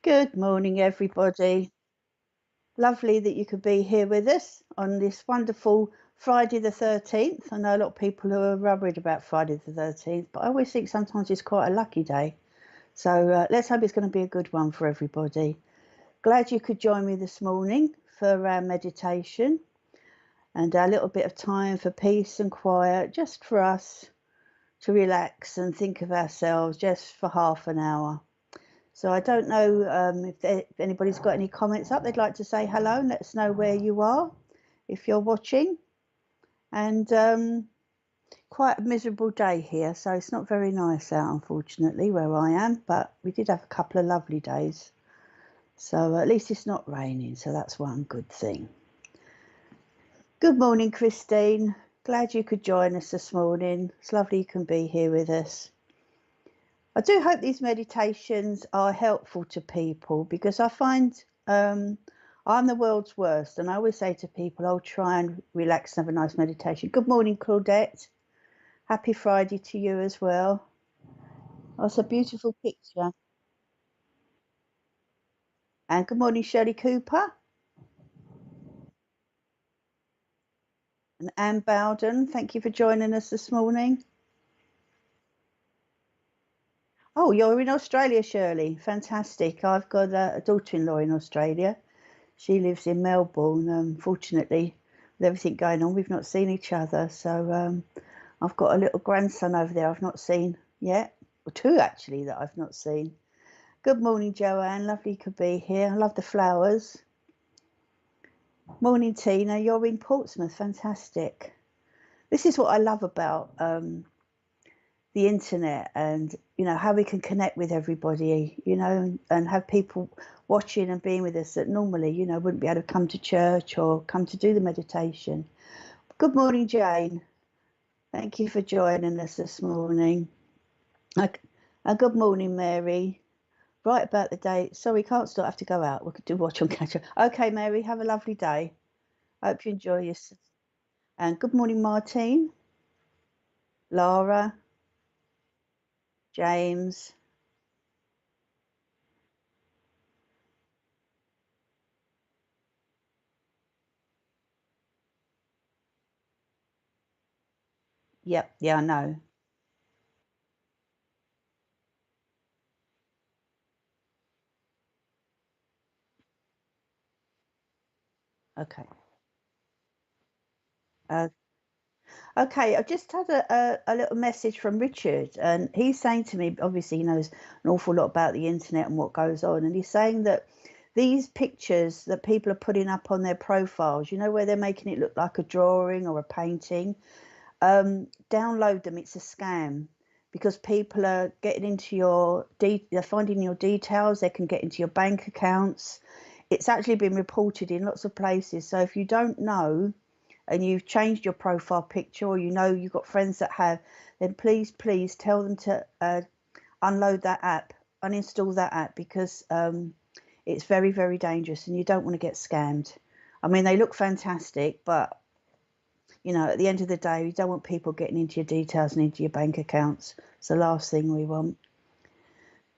Good morning, everybody. Lovely that you could be here with us on this wonderful Friday the 13th. I know a lot of people who are worried about Friday the 13th, but I always think sometimes it's quite a lucky day. So let's hope it's going to be a good one for everybody. Glad you could join me this morning for our meditation and a little bit of time for peace and quiet, just for us to relax and think of ourselves just for half an hour. So I don't know if anybody's got any comments up. They'd like to say hello and let us know where you are if you're watching. And quite a miserable day here, so it's not very nice out, unfortunately, where I am. But we did have a couple of lovely days. So at least it's not raining, so that's one good thing. Good morning, Christine. Glad you could join us this morning. It's lovely you can be here with us. I do hope these meditations are helpful to people because I find I'm the world's worst, and I always say to people, I'll try and relax and have a nice meditation. Good morning, Claudette. Happy Friday to you as well. That's a beautiful picture. And good morning, Shirley Cooper. And Anne Bowden, thank you for joining us this morning. Oh, you're in Australia, Shirley. Fantastic. I've got a daughter-in-law in Australia. She lives in Melbourne. Fortunately, with everything going on, we've not seen each other. So I've got a little grandson over there I've not seen yet. Or two, actually, that I've not seen. Good morning, Joanne. Lovely you could be here. I love the flowers. Morning, Tina. You're in Portsmouth. Fantastic. This is what I love about the internet, and how we can connect with everybody, and have people watching and being with us that normally wouldn't be able to come to church or come to do the meditation. Good morning, Jane. Thank you for joining us this morning. And good morning, Mary. Right about the day. Sorry, can't stop. I have to go out. We could do watch on catch up. Okay, Mary, have a lovely day. Hope you enjoy yourself. And good morning, Martine, Laura, James. Yep, yeah, I know. Okay. Uh, okay, I've just had a little message from Richard, and he's saying to me, obviously, he knows an awful lot about the internet and what goes on, and he's saying that these pictures that people are putting up on their profiles, where they're making it look like a drawing or a painting, download them. It's a scam because people are getting into they're finding your details. They can get into your bank accounts. It's actually been reported in lots of places. So if you don't know and you've changed your profile picture, or you've got friends that have, then please tell them to unload that app, uninstall that app, because it's very, very dangerous and you don't want to get scammed. I mean, they look fantastic, but at the end of the day, you don't want people getting into your details and into your bank accounts. It's the last thing we want.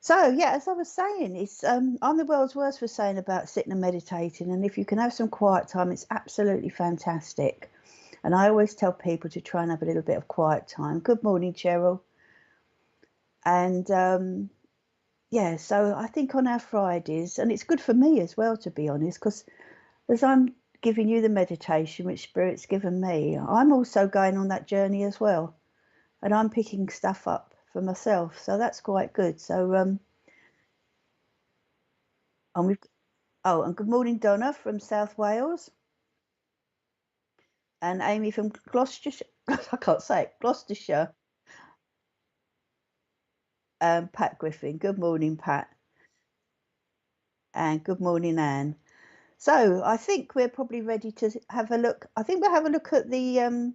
So yeah, as I was saying, it's I'm the world's worst for saying about sitting and meditating, and if you can have some quiet time, it's absolutely fantastic. And I always tell people to try and have a little bit of quiet time. Good morning, Cheryl. And yeah, so I think on our Fridays, and it's good for me as well, to be honest, because as I'm giving you the meditation which Spirit's given me, I'm also going on that journey as well, and I'm picking stuff up for myself, so that's quite good. So and we've and good morning, Donna from South Wales, and Amy from Gloucestershire. I can't say it, Gloucestershire. Pat Griffin. Good morning, Pat, and good morning, Anne. So I think we're probably ready to have a look. I think we'll have a look at the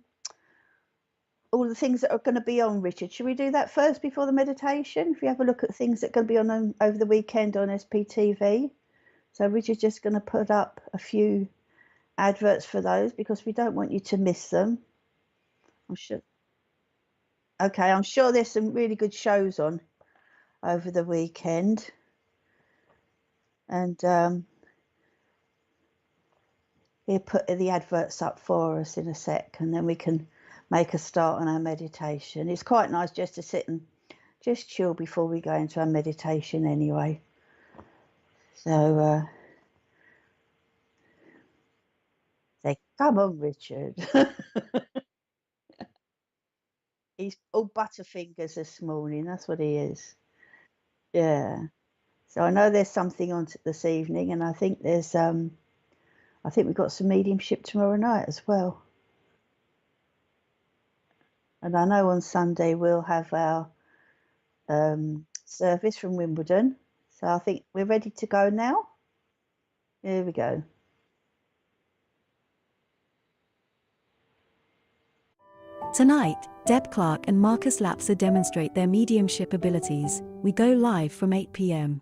all the things that are going to be on, Richard. Should we do that first before the meditation? If we have a look at things that are going to be on over the weekend on SPTV. So Richard's just going to put up a few adverts for those because we don't want you to miss them. I'm sure. Okay, I'm sure there's some really good shows on over the weekend. And he'll put the adverts up for us in a sec, and then we can make a start on our meditation. It's quite nice just to sit and just chill before we go into our meditation anyway. So say, come on, Richard. He's all butterfingers this morning. That's what he is. Yeah. So I know there's something on this evening, and I think there's I think we've got some mediumship tomorrow night as well. And I know on Sunday we'll have our service from Wimbledon. So I think we're ready to go now. Here we go. Tonight, Deb Clark and Marcus Lapser demonstrate their mediumship abilities. We go live from 8 p.m.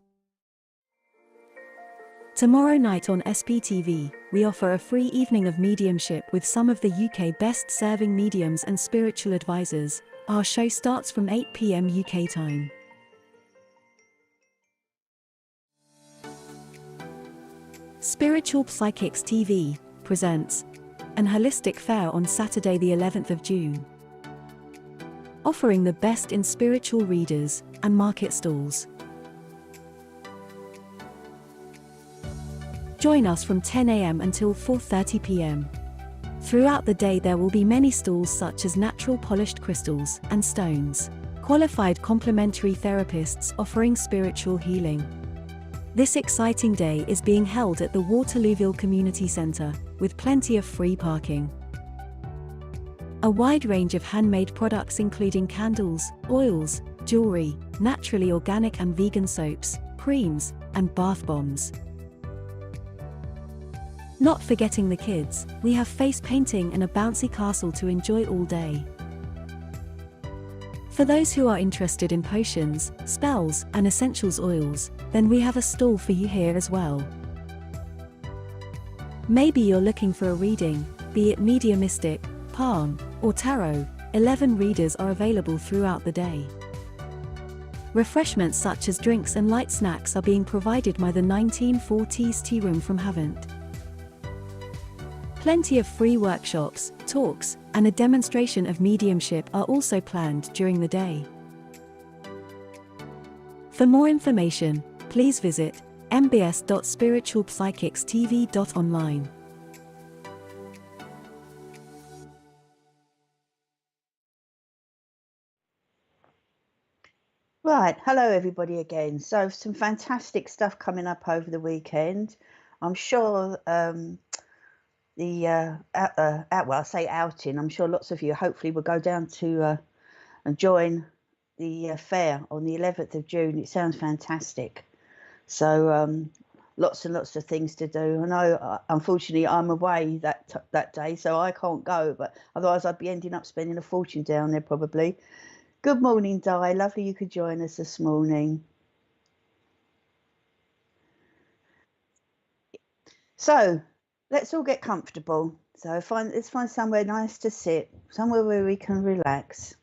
Tomorrow night on SPTV, we offer a free evening of mediumship with some of the UK best-serving mediums and spiritual advisors. Our show starts from 8 p.m. UK time. Spiritual Psychics TV presents an holistic fair on Saturday the 11th of June. Offering the best in spiritual readers and market stalls. Join us from 10 a.m. until 4:30 p.m. Throughout the day there will be many stalls such as natural polished crystals and stones, qualified complementary therapists offering spiritual healing. This exciting day is being held at the WATERLOOVILLE Community Centre, with plenty of free parking. A wide range of handmade products including candles, oils, jewellery, naturally organic and vegan soaps, creams, and bath bombs. Not forgetting the kids, we have face painting and a bouncy castle to enjoy all day. For those who are interested in potions, spells, and essentials oils, then we have a stall for you here as well. Maybe you're looking for a reading, be it mediumistic, palm, or tarot. 11 readers are available throughout the day. Refreshments such as drinks and light snacks are being provided by the 1940s tea room from Havant. Plenty of free workshops, talks, and a demonstration of mediumship are also planned during the day. For more information, please visit mbs.spiritualpsychicstv.online. Right, hello everybody again. So some fantastic stuff coming up over the weekend. I'm sure well, I say outing. I'm sure lots of you hopefully will go down to and join the fair on the 11th of June. It sounds fantastic. So lots and lots of things to do. I know, unfortunately, I'm away that day, so I can't go. But otherwise, I'd be ending up spending a fortune down there probably. Good morning, Di. Lovely you could join us this morning. So let's all get comfortable. So let's find somewhere nice to sit, somewhere where we can relax.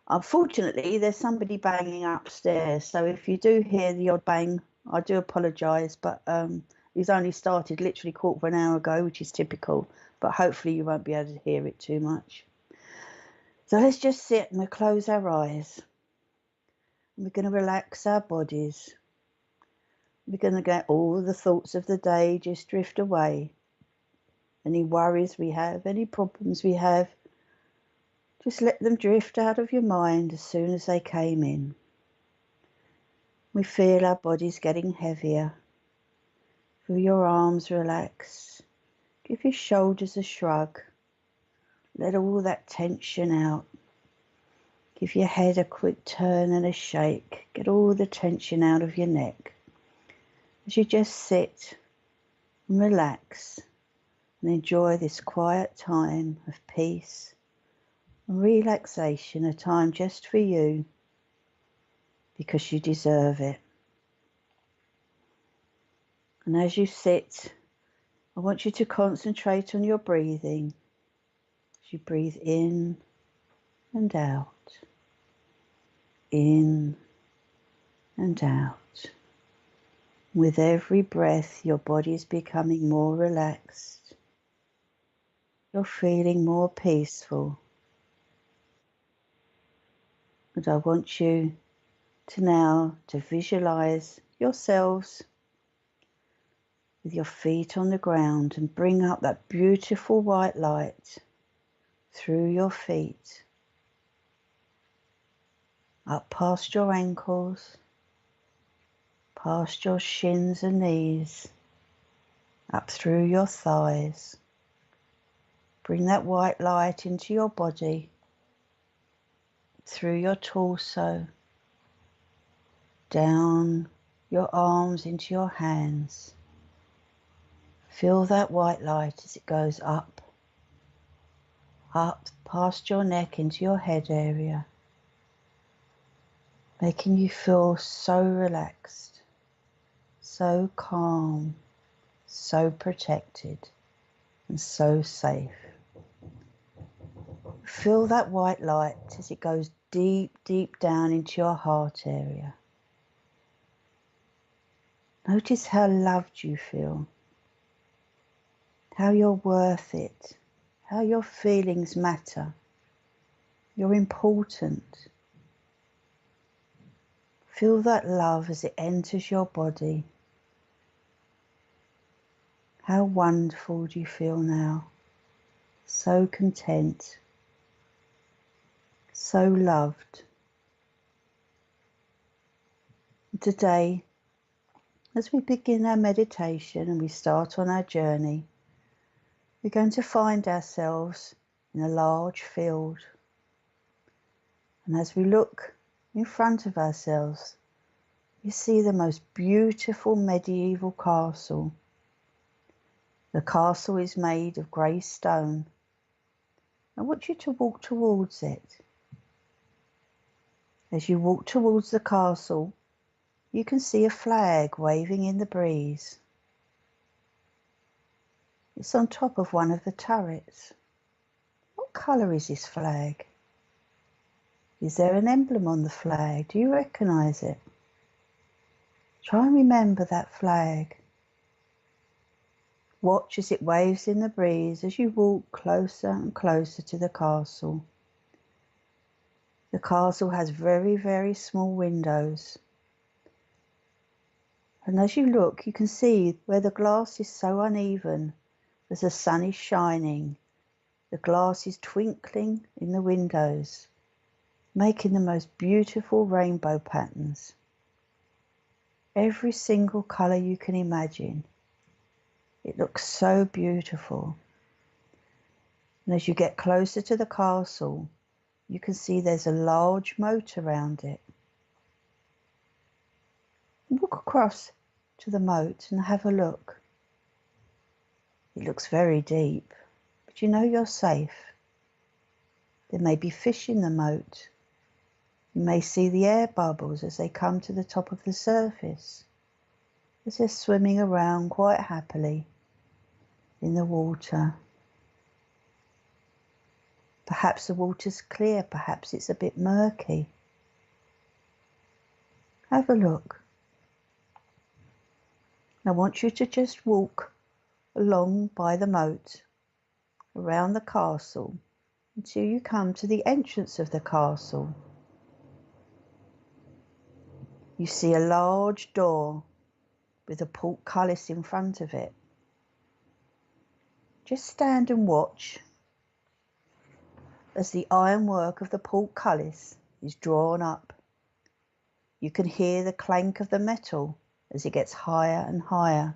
Unfortunately, there's somebody banging upstairs. So if you do hear the odd bang, I do apologise, but he's only started literally quarter of an hour ago, which is typical. But hopefully you won't be able to hear it too much. So let's just sit and we'll close our eyes. We're going to relax our bodies. We're going to get all the thoughts of the day just drift away. Any worries we have, any problems we have, just let them drift out of your mind as soon as they came in. We feel our bodies getting heavier. Feel your arms relax. Give your shoulders a shrug. Let all that tension out. Give your head a quick turn and a shake. Get all the tension out of your neck. As you just sit and relax and enjoy this quiet time of peace and relaxation, a time just for you because you deserve it. And as you sit, I want you to concentrate on your breathing. As you breathe in and out, in and out. With every breath, your body is becoming more relaxed. You're feeling more peaceful. And I want you to visualize yourselves with your feet on the ground and bring up that beautiful white light through your feet, up past your ankles, past your shins and knees, up through your thighs. Bring that white light into your body, through your torso, down your arms into your hands. Feel that white light as it goes up past your neck into your head area, making you feel so relaxed, so calm, so protected, and so safe. Feel that white light as it goes deep, deep down into your heart area. Notice how loved you feel, how you're worth it, how your feelings matter. You're important. Feel that love as it enters your body. How wonderful do you feel now? So content, so loved. Today, as we begin our meditation and we start on our journey, we're going to find ourselves in a large field. And as we look in front of ourselves, you see the most beautiful medieval castle. The castle is made of grey stone. I want you to walk towards it. As you walk towards the castle, you can see a flag waving in the breeze. It's on top of one of the turrets. What colour is this flag? Is there an emblem on the flag? Do you recognise it? Try and remember that flag. Watch as it waves in the breeze as you walk closer and closer to the castle. The castle has very, very small windows. And as you look, you can see where the glass is so uneven as the sun is shining. The glass is twinkling in the windows, making the most beautiful rainbow patterns. Every single colour you can imagine. It looks so beautiful. And as you get closer to the castle, you can see there's a large moat around it. Walk across to the moat and have a look. It looks very deep, but you know you're safe. There may be fish in the moat. You may see the air bubbles as they come to the top of the surface, as they're swimming around quite happily in the water. Perhaps the water's clear, perhaps it's a bit murky. Have a look. I want you to just walk along by the moat, around the castle, until you come to the entrance of the castle. You see a large door with a portcullis in front of it. Just stand and watch as the ironwork of the portcullis is drawn up. You can hear the clank of the metal as it gets higher and higher.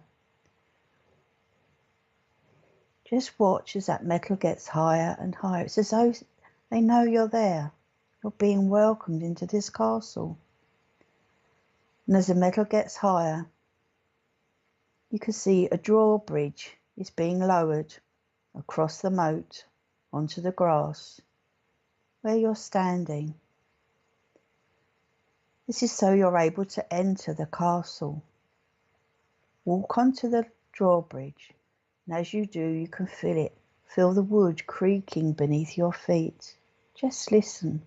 Just watch as that metal gets higher and higher. It's as though they know you're there. You're being welcomed into this castle. And as the metal gets higher, you can see a drawbridge is being lowered across the moat onto the grass where you're standing. This is so you're able to enter the castle. Walk onto the drawbridge, and as you do, you can feel it. Feel the wood creaking beneath your feet. Just listen.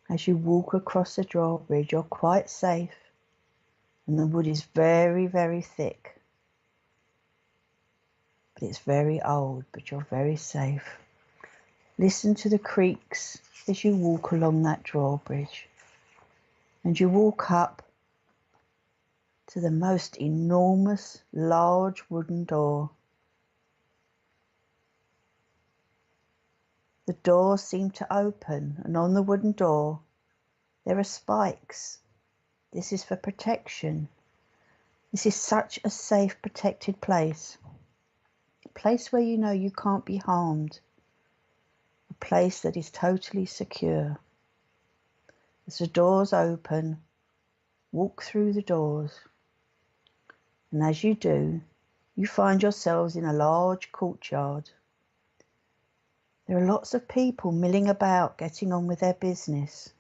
As you walk across the drawbridge, you're quite safe. And the wood is very, very thick. But it's very old, but you're very safe. Listen to the creaks as you walk along that drawbridge. And you walk up to the most enormous, large wooden door. The door seemed to open, and on the wooden door there are spikes. This is for protection. This is such a safe, protected place. A place where you know you can't be harmed. A place that is totally secure. As the doors open, walk through the doors. And as you do, you find yourselves in a large courtyard. There are lots of people milling about, getting on with their business.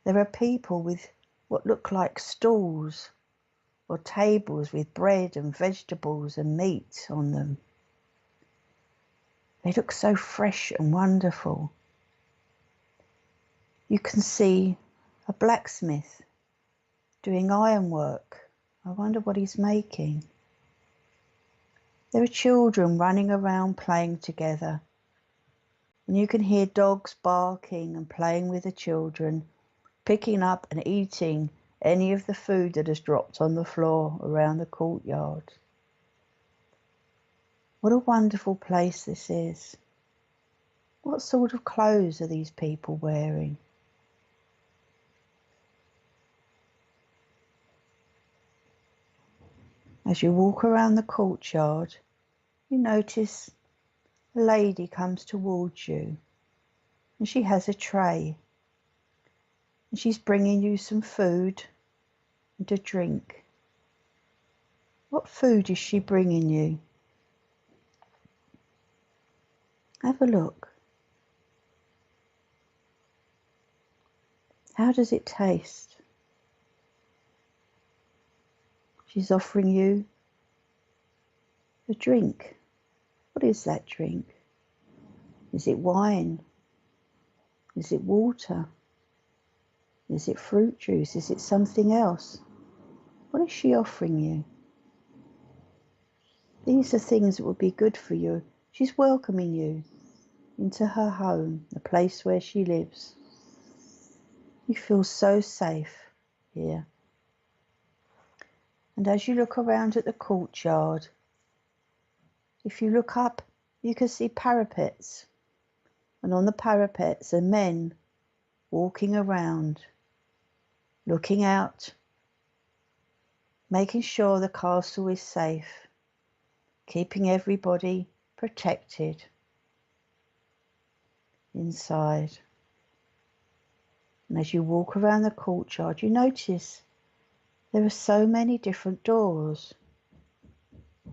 There are people with what look like stalls or tables with bread and vegetables and meat on them. They look so fresh and wonderful. You can see a blacksmith doing ironwork. I wonder what he's making. There are children running around playing together. And you can hear dogs barking and playing with the children, picking up and eating any of the food that has dropped on the floor around the courtyard. What a wonderful place this is. What sort of clothes are these people wearing? As you walk around the courtyard, you notice a lady comes towards you, and she has a tray, and she's bringing you some food and a drink. What food is she bringing you? Have a look. How does it taste? She's offering you a drink. What is that drink? Is it wine? Is it water? Is it fruit juice? Is it something else? What is she offering you? These are things that would be good for you. She's welcoming you into her home, the place where she lives. You feel so safe here. And as you look around at the courtyard, if you look up, you can see parapets. And on the parapets are men walking around, looking out, making sure the castle is safe, keeping everybody protected inside. And as you walk around the courtyard, you notice there are so many different doors. I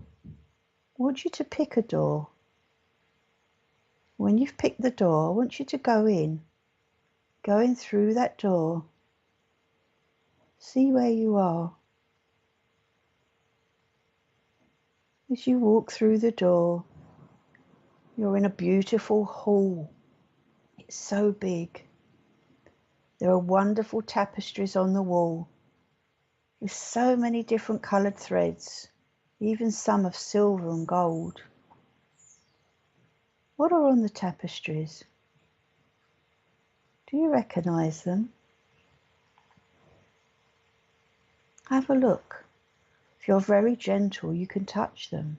want you to pick a door. When you've picked the door, I want you to go in through that door. See where you are. As you walk through the door, you're in a beautiful hall. It's so big. There are wonderful tapestries on the wall with so many different coloured threads, even some of silver and gold. What are on the tapestries? Do you recognise them? Have a look. If you're very gentle, you can touch them.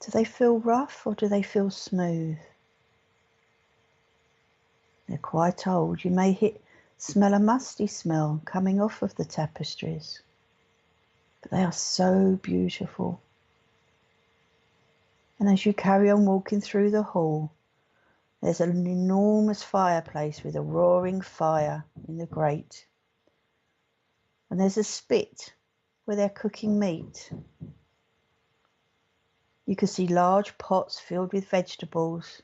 Do they feel rough or do they feel smooth? They're quite old. You may smell a musty smell coming off of the tapestries. But they are so beautiful. And as you carry on walking through the hall, there's an enormous fireplace with a roaring fire in the grate. And there's a spit where they're cooking meat. You can see large pots filled with vegetables.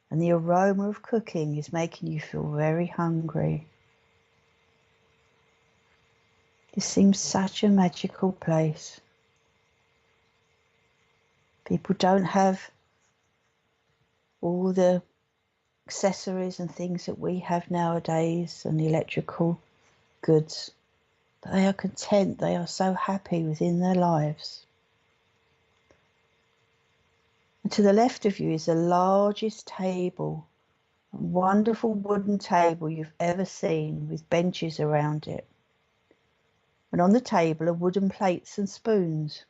And the aroma of cooking is making you feel very hungry. This seems such a magical place. People don't have all the accessories and things that we have nowadays and the electrical goods. But they are content, they are so happy within their lives. And to the left of you is the largest table, a wonderful wooden table you've ever seen with benches around it. And on the table are wooden plates and spoons.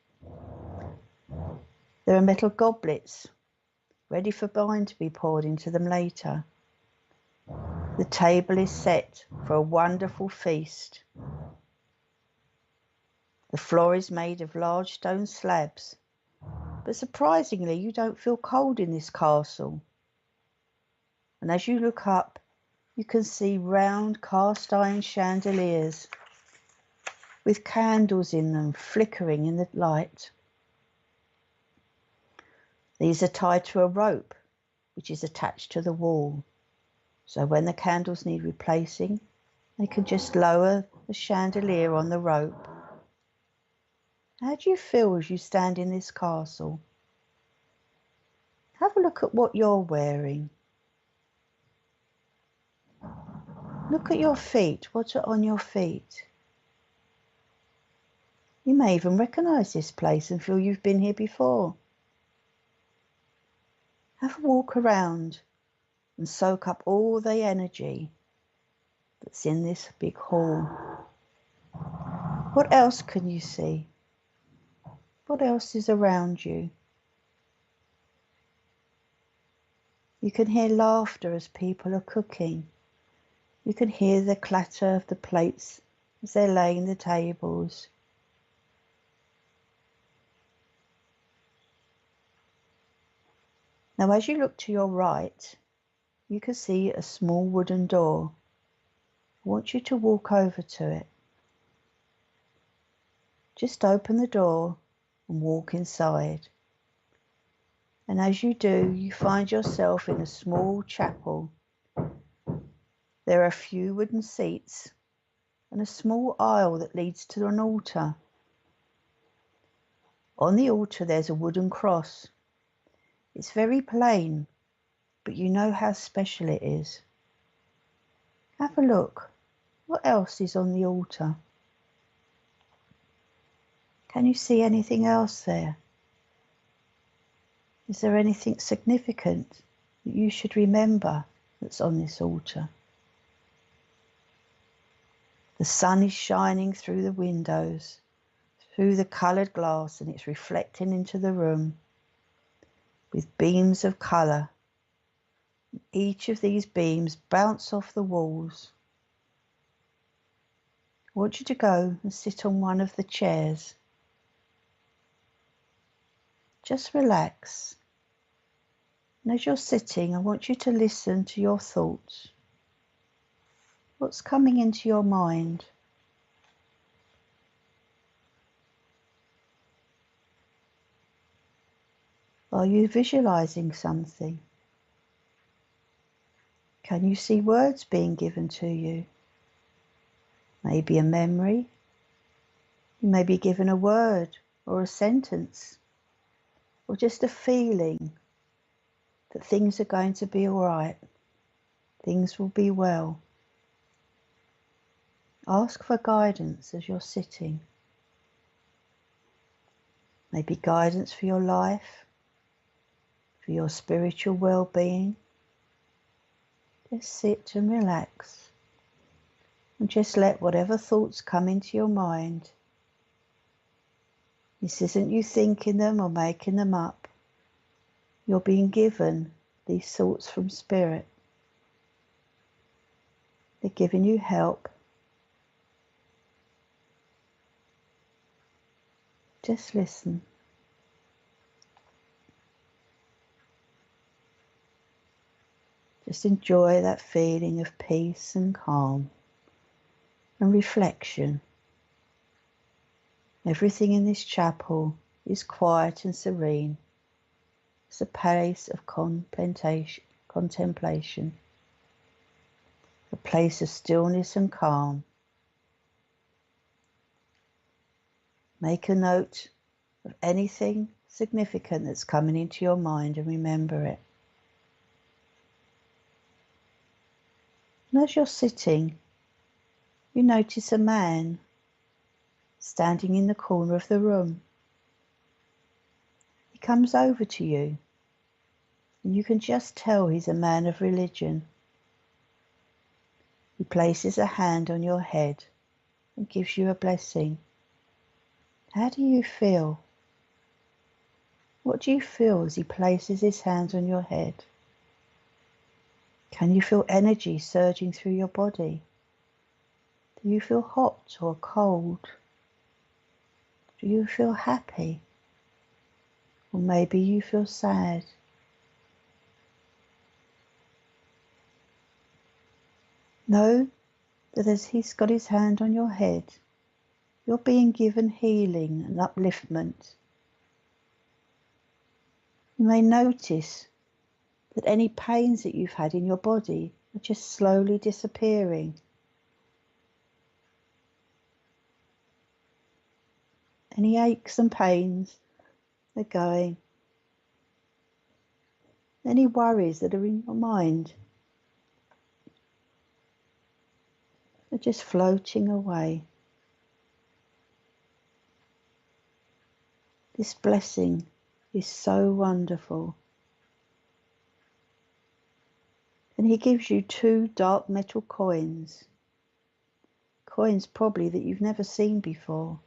There are metal goblets, ready for wine to be poured into them later. The table is set for a wonderful feast. The floor is made of large stone slabs, but surprisingly you don't feel cold in this castle. And as you look up, you can see round cast iron chandeliers with candles in them flickering in the light. These are tied to a rope which is attached to the wall, so when the candles need replacing, they can just lower the chandelier on the rope. How do you feel as you stand in this castle? Have a look at what you're wearing. Look at your feet. What are on your feet? You may even recognise this place and feel you've been here before. Have a walk around and soak up all the energy that's in this big hall. What else can you see? What else is around you? You can hear laughter as people are cooking. You can hear the clatter of the plates as they're laying the tables. Now, as you look to your right, you can see a small wooden door. I want you to walk over to it. Just open the door and walk inside. And as you do, you find yourself in a small chapel. There are a few wooden seats and a small aisle that leads to an altar. On the altar there's a wooden cross. It's very plain, but you know how special it is. Have a look. What else is on the altar? Can you see anything else there? Is there anything significant that you should remember that's on this altar? The sun is shining through the windows, through the coloured glass, and it's reflecting into the room with beams of colour. Each of these beams bounce off the walls. I want you to go and sit on one of the chairs. Just relax. And as you're sitting, I want you to listen to your thoughts. What's coming into your mind? Are you visualizing something? Can you see words being given to you? Maybe a memory. You may be given a word or a sentence, or just a feeling that things are going to be all right. Things will be well. Ask for guidance as you're sitting. Maybe guidance for your life, for your spiritual well-being. Just sit and relax. And just let whatever thoughts come into your mind. This isn't you thinking them or making them up. You're being given these thoughts from Spirit. They're giving you help. Just listen. Just enjoy that feeling of peace and calm and reflection. Everything in this chapel is quiet and serene. It's a place of contemplation, a place of stillness and calm. Make a note of anything significant that's coming into your mind and remember it. And as you're sitting, you notice a man standing in the corner of the room. He comes over to you, and you can just tell he's a man of religion. He places a hand on your head and gives you a blessing. How do you feel? What do you feel as he places his hands on your head? Can you feel energy surging through your body? Do you feel hot or cold? Do you feel happy? Or maybe you feel sad? Know that as he's got his hand on your head, you're being given healing and upliftment. You may notice that any pains that you've had in your body are just slowly disappearing. Any aches and pains are going. Any worries that are in your mind are just floating away. This blessing is so wonderful. And he gives you 2 dark metal coins. Coins probably that you've never seen before.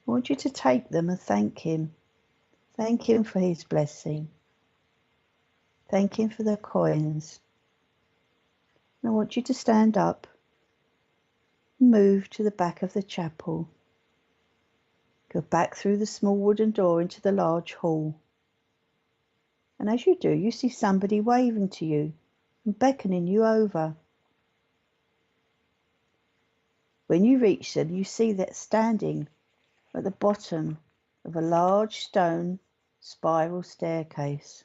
I want you to take them and thank him. Thank him for his blessing. Thank him for the coins. And I want you to stand up and move to the back of the chapel. Go back through the small wooden door into the large hall. And as you do, you see somebody waving to you and beckoning you over. When you reach them, you see that standing at the bottom of a large stone spiral staircase.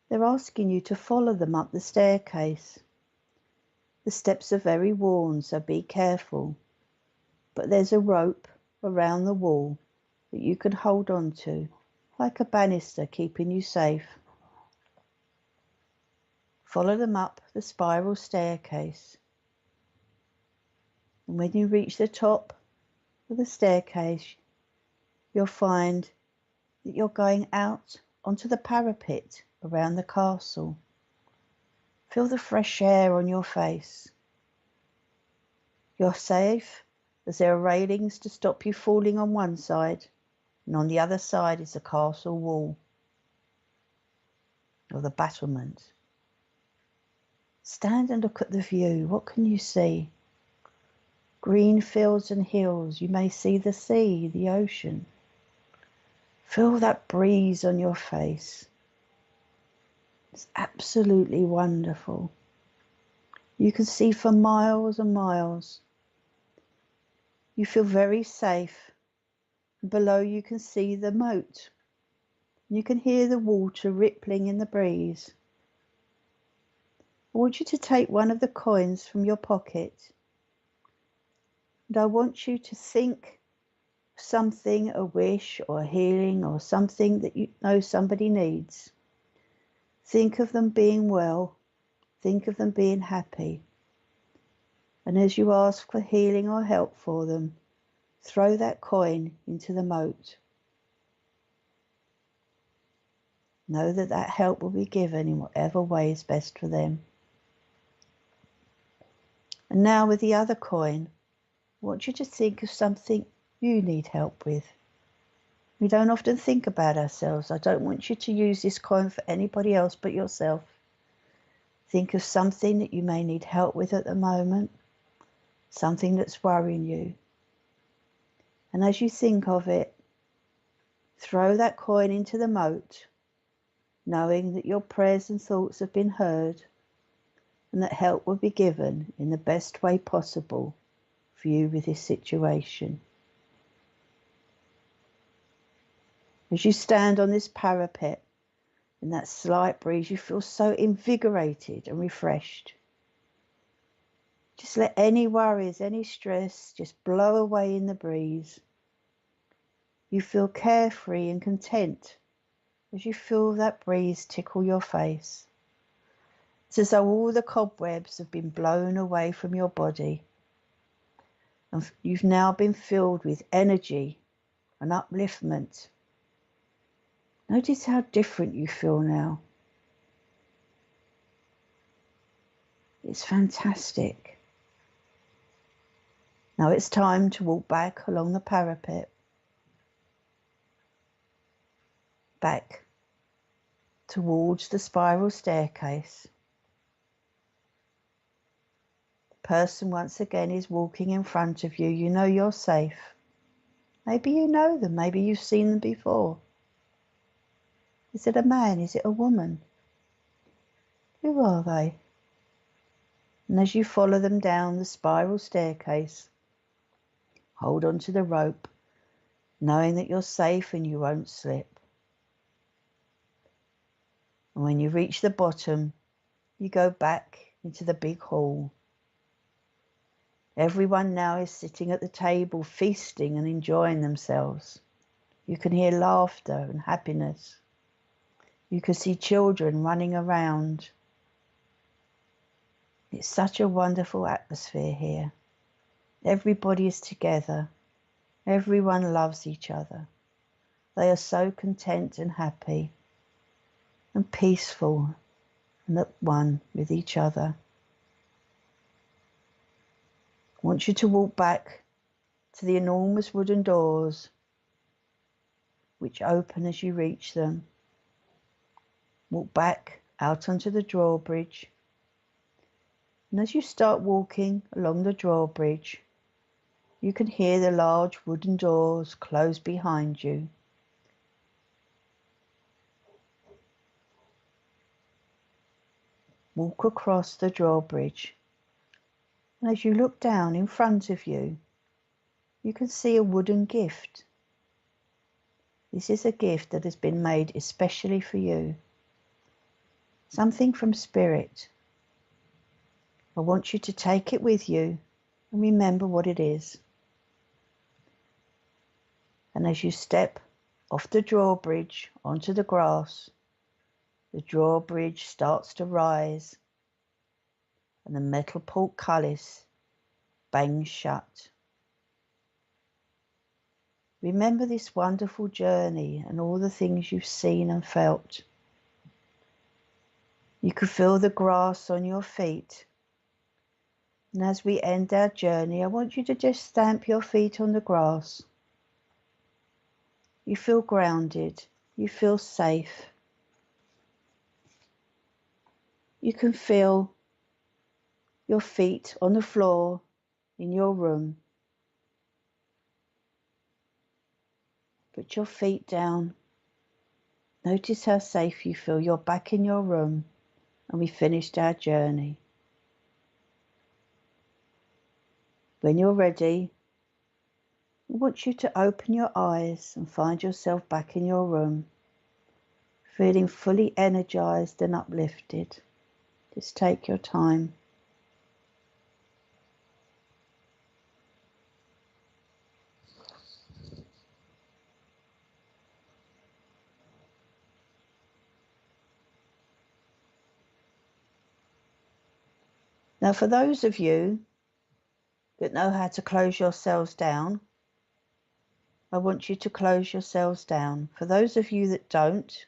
They're asking you to follow them up the staircase. The steps are very worn, so be careful. But there's a rope around the wall that you can hold on to, like a banister keeping you safe. Follow them up the spiral staircase. And when you reach the top of the staircase, you'll find that you're going out onto the parapet around the castle. Feel the fresh air on your face. You're safe as there are railings to stop you falling on one side, and on the other side is the castle wall, or the battlement. Stand and look at the view. What can you see? Green fields and hills. You may see the sea, the ocean. Feel that breeze on your face. It's absolutely wonderful. You can see for miles and miles. You feel very safe. Below you can see the moat. You can hear the water rippling in the breeze. I want you to take one of the coins from your pocket. And I want you to think of something, a wish or a healing or something that you know somebody needs. Think of them being well. Think of them being happy. And as you ask for healing or help for them, throw that coin into the moat. Know that that help will be given in whatever way is best for them. And now with the other coin, I want you to think of something you need help with. We don't often think about ourselves. I don't want you to use this coin for anybody else but yourself. Think of something that you may need help with at the moment, something that's worrying you. And as you think of it, throw that coin into the moat, knowing that your prayers and thoughts have been heard and that help will be given in the best way possible for you with this situation. As you stand on this parapet in that slight breeze, you feel so invigorated and refreshed. Just let any worries, any stress just blow away in the breeze. You feel carefree and content as you feel that breeze tickle your face. It's as though all the cobwebs have been blown away from your body, and you've now been filled with energy and upliftment. Notice how different you feel now. It's fantastic. Now it's time to walk back along the parapet, back towards the spiral staircase. The person once again is walking in front of you. You know you're safe. Maybe you know them, maybe you've seen them before. Is it a man? Is it a woman? Who are they? And as you follow them down the spiral staircase, hold on to the rope, knowing that you're safe and you won't slip. And when you reach the bottom, you go back into the big hall. Everyone now is sitting at the table, feasting and enjoying themselves. You can hear laughter and happiness. You can see children running around. It's such a wonderful atmosphere here. Everybody is together. Everyone loves each other. They are so content and happy and peaceful and at one with each other. I want you to walk back to the enormous wooden doors which open as you reach them. Walk back out onto the drawbridge. And as you start walking along the drawbridge, you can hear the large wooden doors close behind you. Walk across the drawbridge. And as you look down in front of you, you can see a wooden gift. This is a gift that has been made especially for you. Something from Spirit. I want you to take it with you and remember what it is. And as you step off the drawbridge onto the grass, the drawbridge starts to rise and the metal portcullis bangs shut. Remember this wonderful journey and all the things you've seen and felt. You can feel the grass on your feet. And as we end our journey, I want you to just stamp your feet on the grass. You feel grounded. You feel safe. You can feel your feet on the floor in your room. Put your feet down. Notice how safe you feel. You're back in your room and we finished our journey. When you're ready, I want you to open your eyes and find yourself back in your room, feeling fully energized and uplifted. Just take your time. Now, for those of you that know how to close yourselves down, I want you to close yourselves down. For those of you that don't,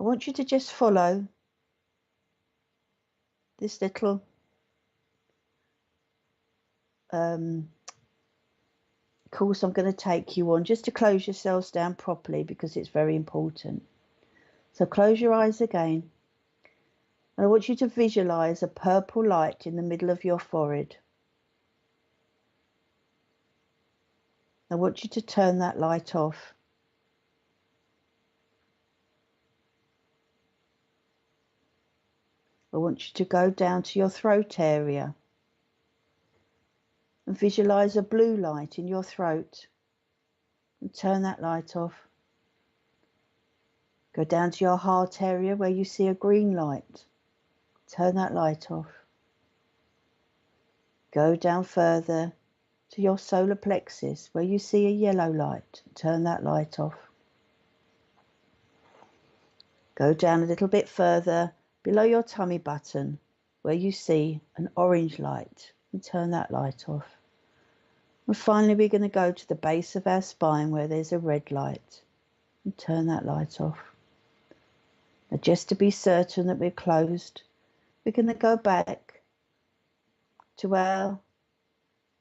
I want you to just follow this little course I'm going to take you on, just to close yourselves down properly, because it's very important. So close your eyes again. And I want you to visualize a purple light in the middle of your forehead. I want you to turn that light off. I want you to go down to your throat area and visualize a blue light in your throat and turn that light off. Go down to your heart area where you see a green light. Turn that light off. Go down further to your solar plexus where you see a yellow light. Turn that light off. Go down a little bit further below your tummy button where you see an orange light, and turn that light off. And finally, we're going to go to the base of our spine where there's a red light, and turn that light off. Now, just to be certain that we're closed, we're going to go back to our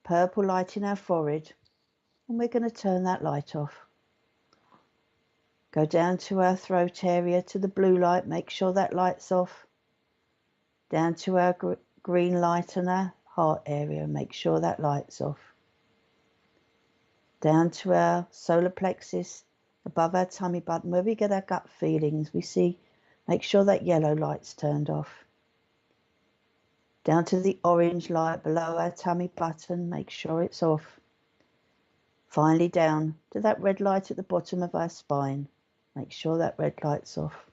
purple light in our forehead, and we're going to turn that light off. Go down to our throat area to the blue light, make sure that light's off. Down to our green light in our heart area, make sure that light's off. Down to our solar plexus above our tummy button where we get our gut feelings, we see, make sure that yellow light's turned off. Down to the orange light below our tummy button, make sure it's off. Finally down to that red light at the bottom of our spine, make sure that red light's off.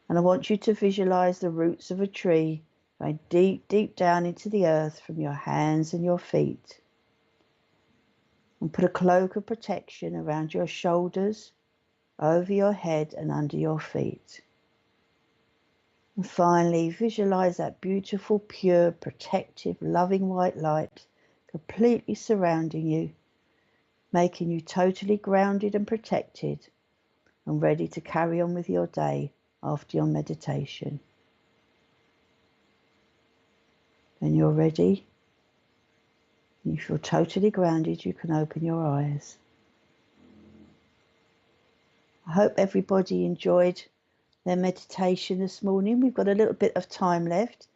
And I want you to visualize the roots of a tree going deep, deep down into the earth from your hands and your feet. And put a cloak of protection around your shoulders, over your head and under your feet. And finally, visualize that beautiful, pure, protective, loving white light completely surrounding you, making you totally grounded and protected and ready to carry on with your day after your meditation. When you're ready, you feel totally grounded, you can open your eyes. I hope everybody enjoyed their meditation this morning. We've got a little bit of time left.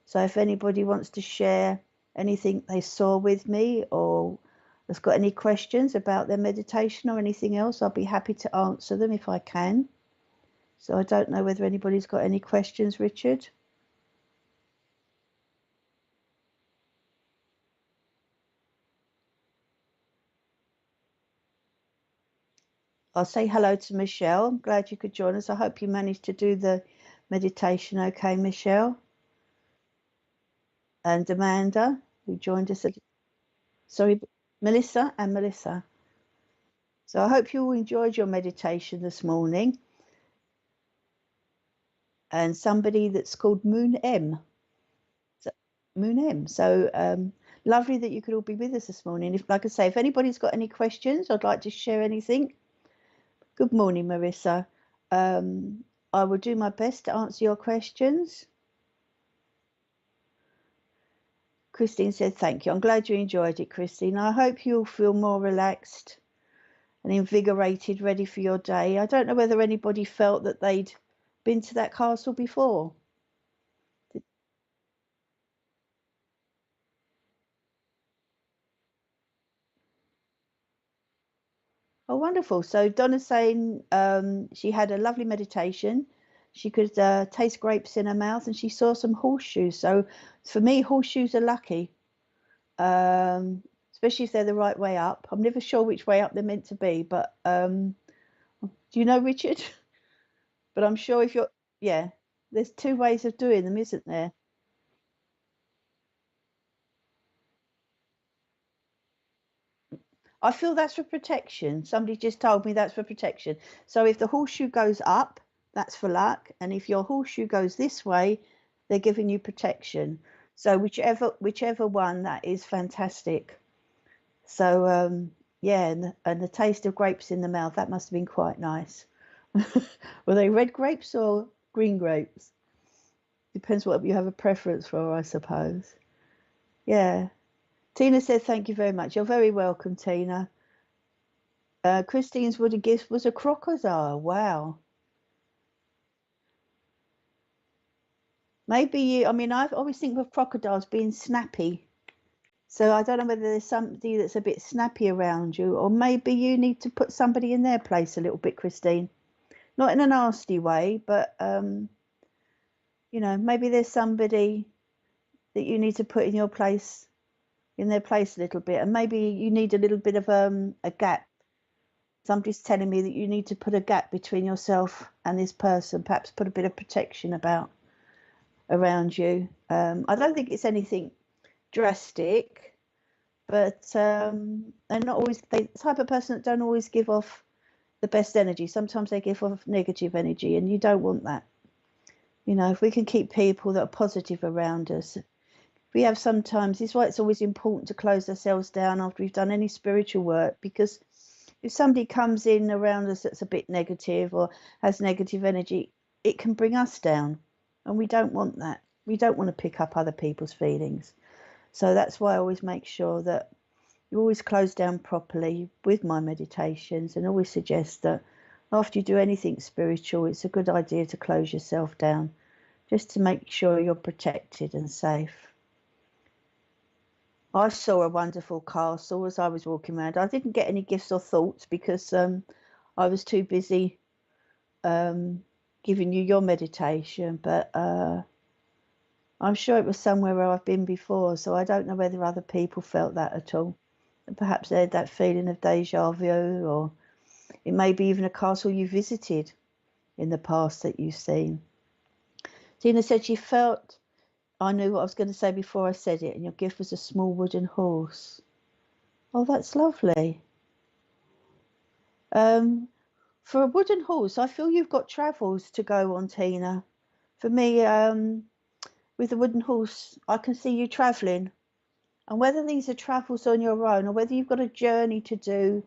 So if anybody wants to share anything they saw with me or has got any questions about their meditation or anything else, I'll be happy to answer them if I can. So I don't know whether anybody's got any questions, Richard. I'll say hello to Michelle. I'm glad you could join us. I hope you managed to do the meditation okay, Michelle. And Amanda, who joined us Melissa. So I hope you all enjoyed your meditation this morning. And somebody that's called Moon M. So lovely that you could all be with us this morning. Like I say, if anybody's got any questions, I'd like to share anything. Good morning, Marissa. I will do my best to answer your questions. Christine said, thank you. I'm glad you enjoyed it, Christine. I hope you'll feel more relaxed and invigorated, ready for your day. I don't know whether anybody felt that they'd been to that castle before. Oh, wonderful. So Donna's saying she had a lovely meditation. She could taste grapes in her mouth and she saw some horseshoes. So for me, horseshoes are lucky, especially if they're the right way up. I'm never sure which way up they're meant to be, but do you know, Richard? But I'm sure if you're, yeah, there's two ways of doing them, isn't there? I feel that's for protection. Somebody just told me that's for protection. So if the horseshoe goes up, that's for luck. And if your horseshoe goes this way, they're giving you protection. So whichever one, that is fantastic. So yeah, and the taste of grapes in the mouth, that must have been quite nice. Were they red grapes or green grapes? Depends what you have a preference for, I suppose. Yeah. Tina said, thank you very much. You're very welcome, Tina. Christine's woody gift was a crocodile. Wow. Maybe you, I mean, I always think of crocodiles being snappy. So I don't know whether there's somebody that's a bit snappy around you, or maybe you need to put somebody in their place a little bit, Christine. Not in a nasty way, but, you know, maybe there's somebody that you need to put in your place, in their place a little bit. And maybe you need a little bit of a gap. Somebody's telling me that you need to put a gap between yourself and this person, perhaps put a bit of protection around you. I don't think it's anything drastic, but they're not always the type of person that don't always give off the best energy. Sometimes they give off negative energy, and you don't want that. You know, if we can keep people that are positive around us, we have sometimes, this is why it's always important to close ourselves down after we've done any spiritual work, because if somebody comes in around us that's a bit negative or has negative energy, it can bring us down, and we don't want that. We don't want to pick up other people's feelings. So that's why I always make sure that you always close down properly with my meditations, and always suggest that after you do anything spiritual, it's a good idea to close yourself down, just to make sure you're protected and safe. I saw a wonderful castle as I was walking around. I didn't get any gifts or thoughts because I was too busy giving you your meditation, but I'm sure it was somewhere where I've been before, so I don't know whether other people felt that at all. Perhaps they had that feeling of deja vu, or it may be even a castle you visited in the past that you've seen. Tina said she felt, I knew what I was going to say before I said it, and your gift was a small wooden horse. Oh, that's lovely. For a wooden horse, I feel you've got travels to go on, Tina. For me, with a wooden horse, I can see you travelling. And whether these are travels on your own or whether you've got a journey to do,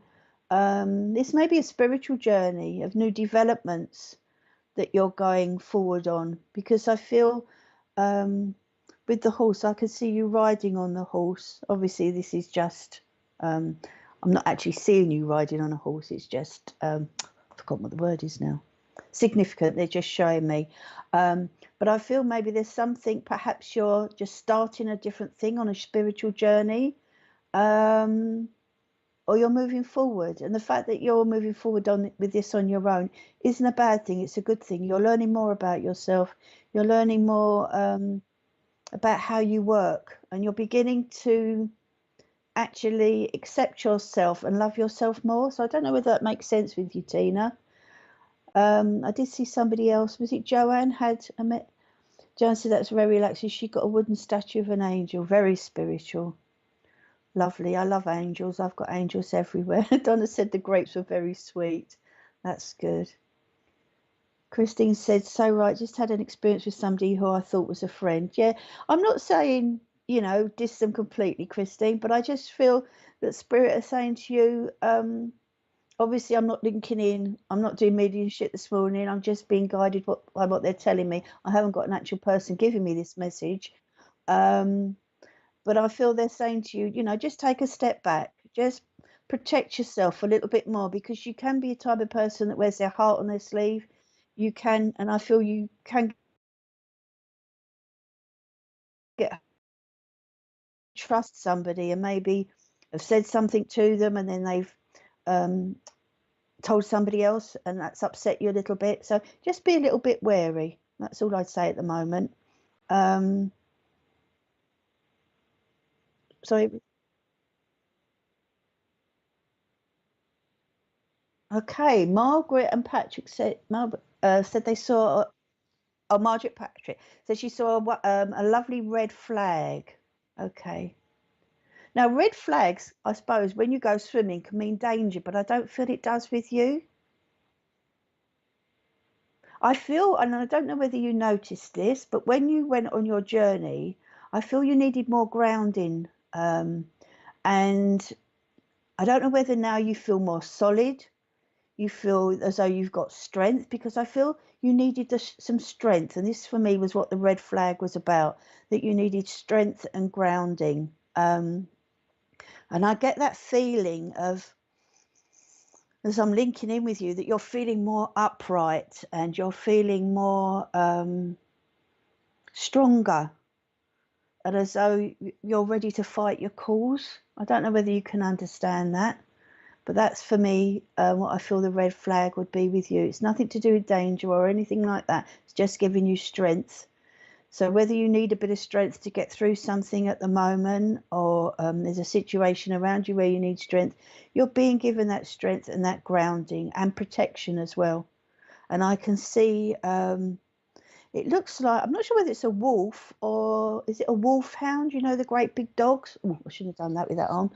this may be a spiritual journey of new developments that you're going forward on. Because I feel with the horse, I can see you riding on the horse. Obviously, this is just, I'm not actually seeing you riding on a horse. It's just, I've forgotten what the word is now. Significant, they're just showing me. But I feel maybe there's something, perhaps you're just starting a different thing on a spiritual journey, or you're moving forward. And the fact that you're moving forward with this on your own isn't a bad thing. It's a good thing. You're learning more about yourself. You're learning more about how you work, and you're beginning to actually accept yourself and love yourself more. So I don't know whether that makes sense with you, Tina. I did see somebody else. Was it Joanne? Joanne said that's very relaxing. She got a wooden statue of an angel, very spiritual. Lovely. I love angels. I've got angels everywhere. Donna said the grapes were very sweet. That's good. Christine said, so right, just had an experience with somebody who I thought was a friend. Yeah, I'm not saying, you know, diss them completely, Christine, but I just feel that Spirit is saying to you, obviously, I'm not linking in. I'm not doing mediumship this morning. I'm just being guided by what they're telling me. I haven't got an actual person giving me this message. But I feel they're saying to you, you know, just take a step back. Just protect yourself a little bit more, because you can be a type of person that wears their heart on their sleeve. You can, and I feel you can trust somebody and maybe have said something to them, and then they've told somebody else, and that's upset you a little bit. So just be a little bit wary. That's all I'd say at the moment. Sorry. Okay, Margaret and Patrick said they saw. Oh, Margaret Patrick said she saw a lovely red flag. Okay. Now, red flags, I suppose, when you go swimming can mean danger, but I don't feel it does with you. I feel, and I don't know whether you noticed this, but when you went on your journey, I feel you needed more grounding. And I don't know whether now you feel more solid, you feel as though you've got strength, because I feel you needed some strength. And this for me was what the red flag was about, that you needed strength and grounding. And I get that feeling of, as I'm linking in with you, that you're feeling more upright and you're feeling more stronger, and as though you're ready to fight your cause. I don't know whether you can understand that, but that's for me what I feel the red flag would be with you. It's nothing to do with danger or anything like that. It's just giving you strength. So whether you need a bit of strength to get through something at the moment, or there's a situation around you where you need strength, you're being given that strength and that grounding and protection as well. And I can see, it looks like, I'm not sure whether it's a wolf or is it a wolfhound? You know, the great big dogs. Oh, I shouldn't have done that with that arm.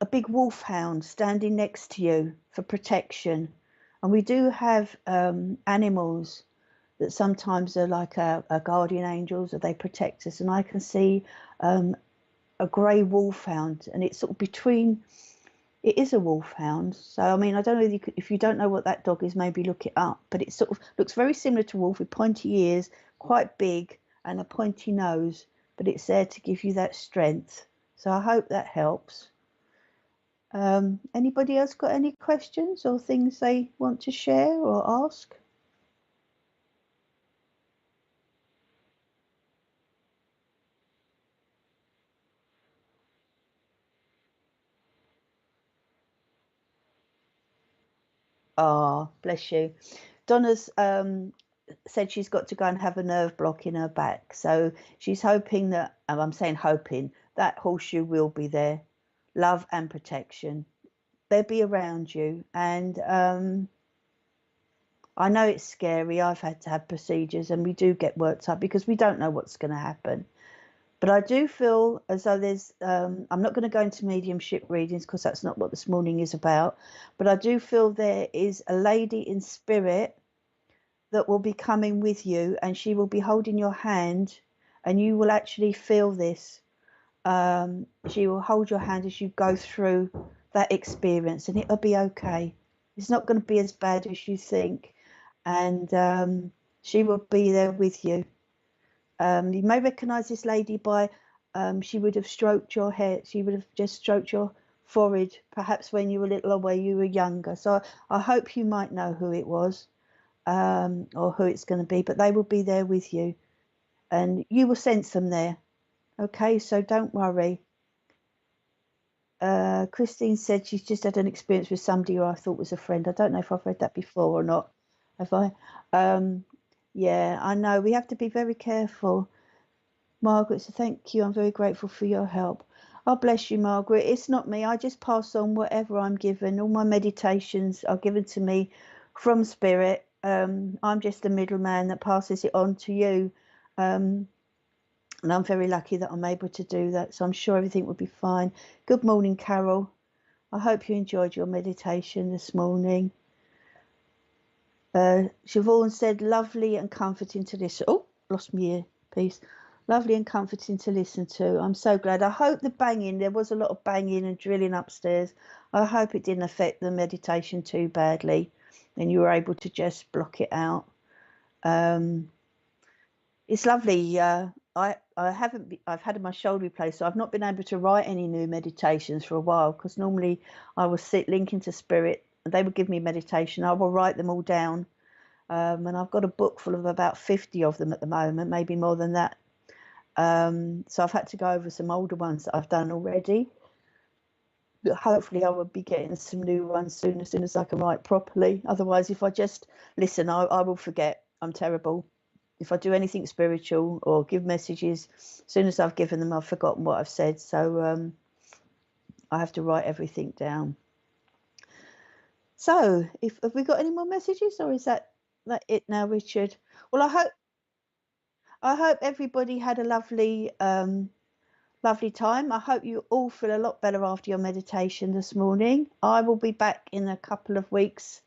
A big wolfhound standing next to you. for protection. And we do have animals that sometimes are like our guardian angels, or they protect us. And I can see a grey wolfhound, and it's sort of between, it is a wolfhound. So, I mean, I don't know if if you don't know what that dog is, maybe look it up. But it sort of looks very similar to a wolf, with pointy ears, quite big, and a pointy nose. But it's there to give you that strength. So I hope that helps. Anybody else got any questions or things they want to share or ask? Ah, bless you. Donna's said she's got to go and have a nerve block in her back. So she's hoping that, I'm saying hoping, that horseshoe will be there. Love and protection. They'll be around you. And I know it's scary. I've had to have procedures, and we do get worked up because we don't know what's going to happen. But I do feel as though there's, I'm not going to go into mediumship readings because that's not what this morning is about. But I do feel there is a lady in spirit that will be coming with you, and she will be holding your hand, and you will actually feel this. She will hold your hand as you go through that experience, and it'll be okay. It's not going to be as bad as you think. And she will be there with you. You may recognize this lady by, she would have stroked your hair. She would have just stroked your forehead, perhaps when you were little or when you were younger. So I hope you might know who it was, or who it's going to be, but they will be there with you, and you will sense them there. Okay, so don't worry. Christine said she's just had an experience with somebody who I thought was a friend. I don't know if I've read that before or not. Have I? Yeah, I know. We have to be very careful. Margaret said, thank you. I'm very grateful for your help. Oh, bless you, Margaret. It's not me. I just pass on whatever I'm given. All my meditations are given to me from spirit. I'm just the middleman that passes it on to you. And I'm very lucky that I'm able to do that. So I'm sure everything will be fine. Good morning, Carol. I hope you enjoyed your meditation this morning. Siobhan said, lovely and comforting to listen. Oh, lost my earpiece. Lovely and comforting to listen to. I'm so glad. I hope the banging, there was a lot of banging and drilling upstairs. I hope it didn't affect the meditation too badly, and you were able to just block it out. It's lovely. I've had my shoulder replaced, so I've not been able to write any new meditations for a while, because normally I will sit linking to spirit, and they would give me meditation. I will write them all down. And I've got a book full of about 50 of them at the moment, maybe more than that. So I've had to go over some older ones that I've done already. But hopefully I will be getting some new ones soon, as soon as I can write properly. Otherwise, if I just listen, I will forget. I'm terrible. If I do anything spiritual or give messages, as soon as I've given them, I've forgotten what I've said. So I have to write everything down. So have we got any more messages, or is that it now, Richard? Well, I hope everybody had a lovely lovely time. I hope you all feel a lot better after your meditation this morning. I will be back in a couple of weeks,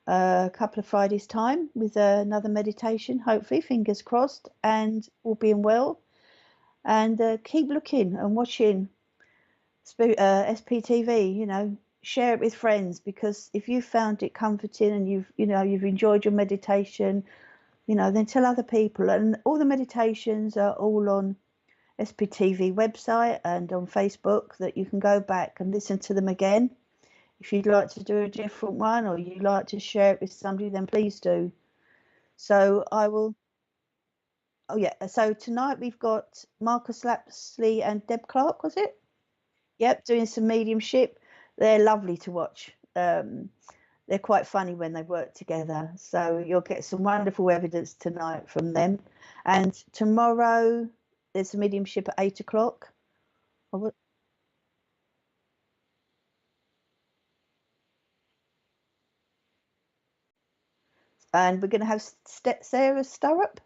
a couple of Fridays time, with another meditation, hopefully, fingers crossed, and all being well. And keep looking and watching SPTV, you know, share it with friends, because if you found it comforting and you've enjoyed your meditation, you know, then tell other people. And all the meditations are all on SPTV website and on Facebook, that you can go back and listen to them again. If you'd like to do a different one, or you'd like to share it with somebody, then please do. So I will. Oh yeah. So tonight we've got Marcus Lapsley and Deb Clark, was it? Yep, doing some mediumship. They're lovely to watch. They're quite funny when they work together. So you'll get some wonderful evidence tonight from them. And tomorrow there's a mediumship at 8 o'clock. And we're going to have Sarah Stirrup.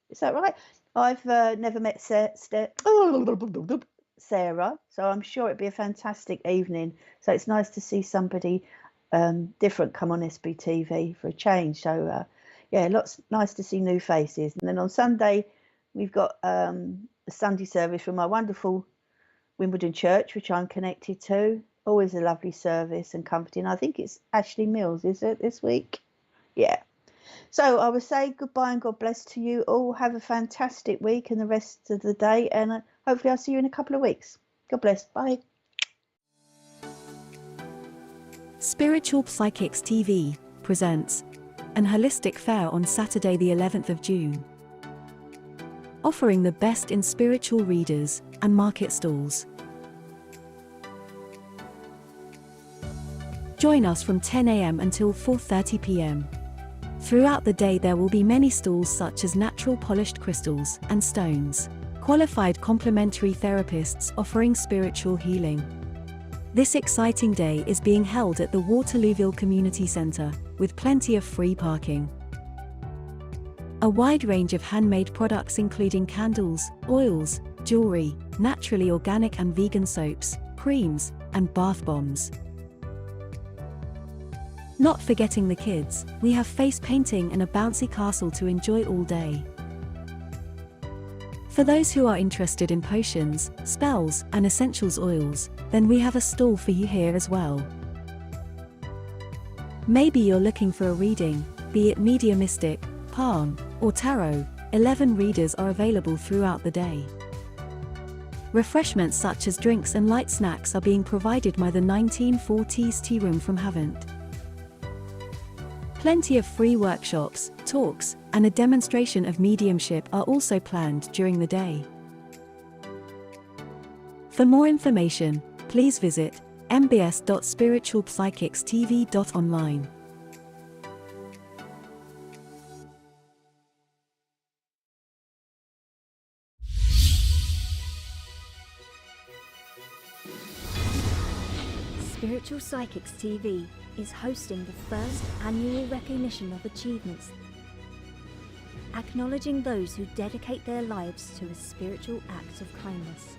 Is that right? I've never met Sarah, so I'm sure it'd be a fantastic evening. So it's nice to see somebody different come on SBTV for a change. So yeah, lots nice to see new faces. And then on Sunday we've got a Sunday service from my wonderful Wimbledon church, which I'm connected to. Always a lovely service and comforting. I think it's Ashley Mills, is it, this week? Yeah. So I will say goodbye and God bless to you all. Have a fantastic week and the rest of the day, and hopefully I'll see you in a couple of weeks. God bless. Bye. Spiritual Psychics TV presents an holistic fair on Saturday the 11th of June, offering the best in spiritual readers and market stalls. Join us from 10 a.m. until 4:30 p.m. Throughout the day there will be many stalls such as natural polished crystals and stones, qualified complementary therapists offering spiritual healing. This exciting day is being held at the WATERLOOVILLE Community Centre, with plenty of free parking. A wide range of handmade products including candles, oils, jewelry, naturally organic and vegan soaps, creams, and bath bombs. Not forgetting the kids, we have face painting and a bouncy castle to enjoy all day. For those who are interested in potions, spells, and essentials oils, then we have a stall for you here as well. Maybe you're looking for a reading, be it mediumistic, palm, or tarot. 11 readers are available throughout the day. Refreshments such as drinks and light snacks are being provided by the 1940s tea room from Havant. Plenty of free workshops, talks, and a demonstration of mediumship are also planned during the day. For more information, please visit mbs.spiritualpsychicstv.online. Spiritual Psychics TV is hosting the first annual recognition of achievements, acknowledging those who dedicate their lives to a spiritual act of kindness.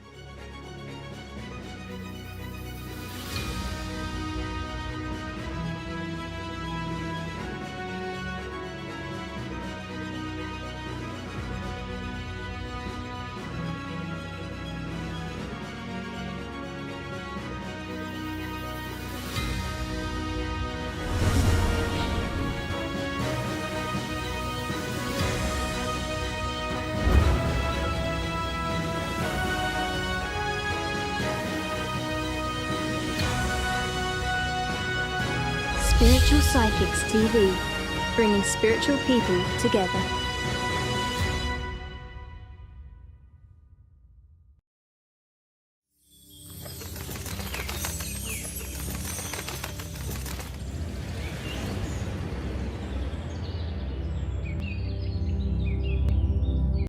Spiritual Psychics TV, bringing spiritual people together.